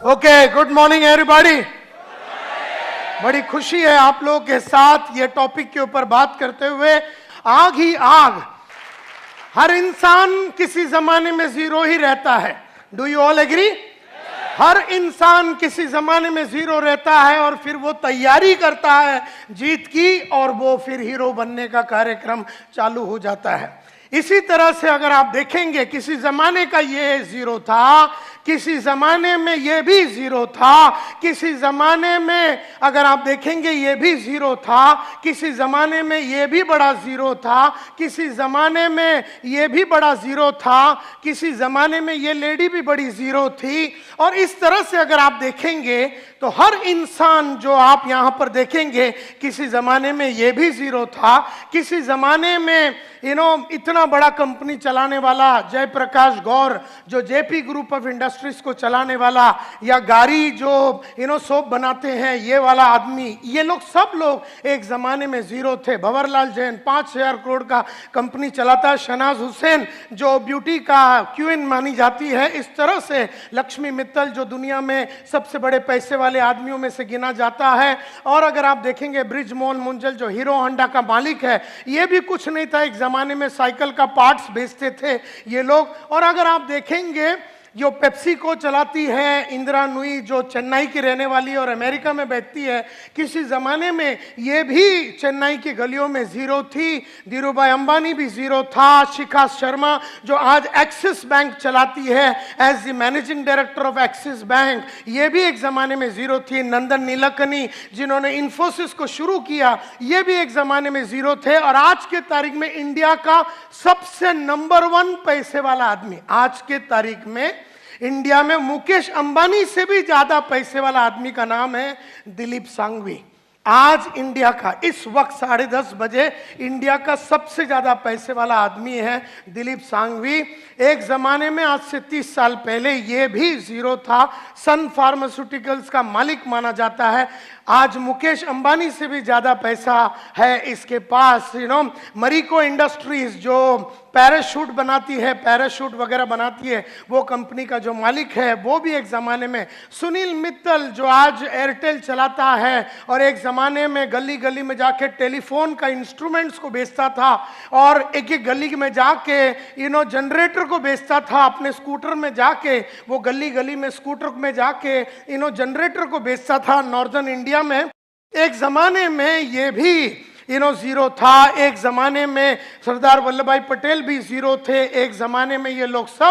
Okay, good morning everybody. बड़ी खुशी है आप लोगों के साथ ये टॉपिक के ऊपर बात करते हुए। आग ही आग, हर इंसान किसी जमाने में जीरो ही रहता है। Do you all agree? हर इंसान किसी जमाने में जीरो रहता है और फिर वो तैयारी करता है जीत की और वो फिर हीरो बनने का कार्यक्रम चालू हो जाता है। इसी तरह से अगर आप देखेंगे किसी जमाने का ये जीरो था, किसी जमाने में ये भी जीरो था, किसी जमाने में अगर आप देखेंगे ये भी जीरो था, किसी जमाने में ये भी बड़ा जीरो था, किसी जमाने में ये भी बड़ा जीरो था, किसी जमाने में ये लेडी भी बड़ी जीरो थी। और इस तरह से अगर आप देखेंगे तो हर इंसान जो आप यहां पर देखेंगे किसी जमाने में ये भी जीरो था, किसी जमाने में इतना बड़ा कंपनी चलाने वाला जयप्रकाश गौर जो जेपी ग्रुप ऑफ इंडस्ट्रीज को चलाने वाला, या गाड़ी जो सोप बनाते हैं ये वाला आदमी, ये लोग सब लोग एक जमाने में जीरो थे। भंवरलाल जैन 5,000 करोड़ का कंपनी चलाता है। शहनाज हुसैन जो ब्यूटी का क्वीन मानी जाती है। इस तरह से लक्ष्मी मित्तल जो दुनिया में सबसे बड़े पैसे वाले आदमियों में से गिना जाता है। और अगर आप देखेंगे ब्रिजमोहन मुंजल जो हीरो होंडा का मालिक है, ये भी कुछ नहीं था, एक जमाने में साइकिल का पार्ट्स बेचते थे ये लोग। और अगर आप देखेंगे जो पेप्सी को चलाती है इंदिरा नुई जो चेन्नई की रहने वाली और अमेरिका में बैठती है, किसी ज़माने में ये भी चेन्नई की गलियों में ज़ीरो थी। धीरूभाई अंबानी भी ज़ीरो था। शिखा शर्मा जो आज एक्सिस बैंक चलाती है as the managing director of Axis Bank, ये भी एक ज़माने में ज़ीरो थी। नंदन नीलकनी जिन्होंने इन्फोसिस को शुरू किया, ये भी एक ज़माने में ज़ीरो थे। और आज के तारीख में इंडिया का सबसे नंबर 1 पैसे वाला आदमी, आज के तारीख में इंडिया में मुकेश अंबानी से भी ज्यादा पैसे वाला आदमी का नाम है दिलीप सांघवी। आज इंडिया का इस वक्त 10:30 बजे इंडिया का सबसे ज्यादा पैसे वाला आदमी है दिलीप सांघवी। एक जमाने में आज से 30 साल पहले ये भी जीरो था। सन फार्मास्यूटिकल्स का मालिक माना जाता है। आज मुकेश अंबानी से भी ज्यादा पैसा है इसके पास। मरीको इंडस्ट्रीज जो पैराशूट बनाती है, पैराशूट वगैरह बनाती है, वो कंपनी का जो मालिक है वो भी एक ज़माने में। सुनील मित्तल जो आज एयरटेल चलाता है और एक ज़माने में गली गली में जाके टेलीफोन का इंस्ट्रूमेंट्स को बेचता था और एक एक गली में जाके जनरेटर को बेचता था। अपने स्कूटर में जाके वो गली गली में स्कूटर में जाके जनरेटर को बेचता था नॉर्दर्न इंडिया में। एक ज़माने में ये भी जीरो था। एक जमाने में सरदार वल्लभ भाई पटेल भी जीरो थे। एक जमाने में ये लोग सब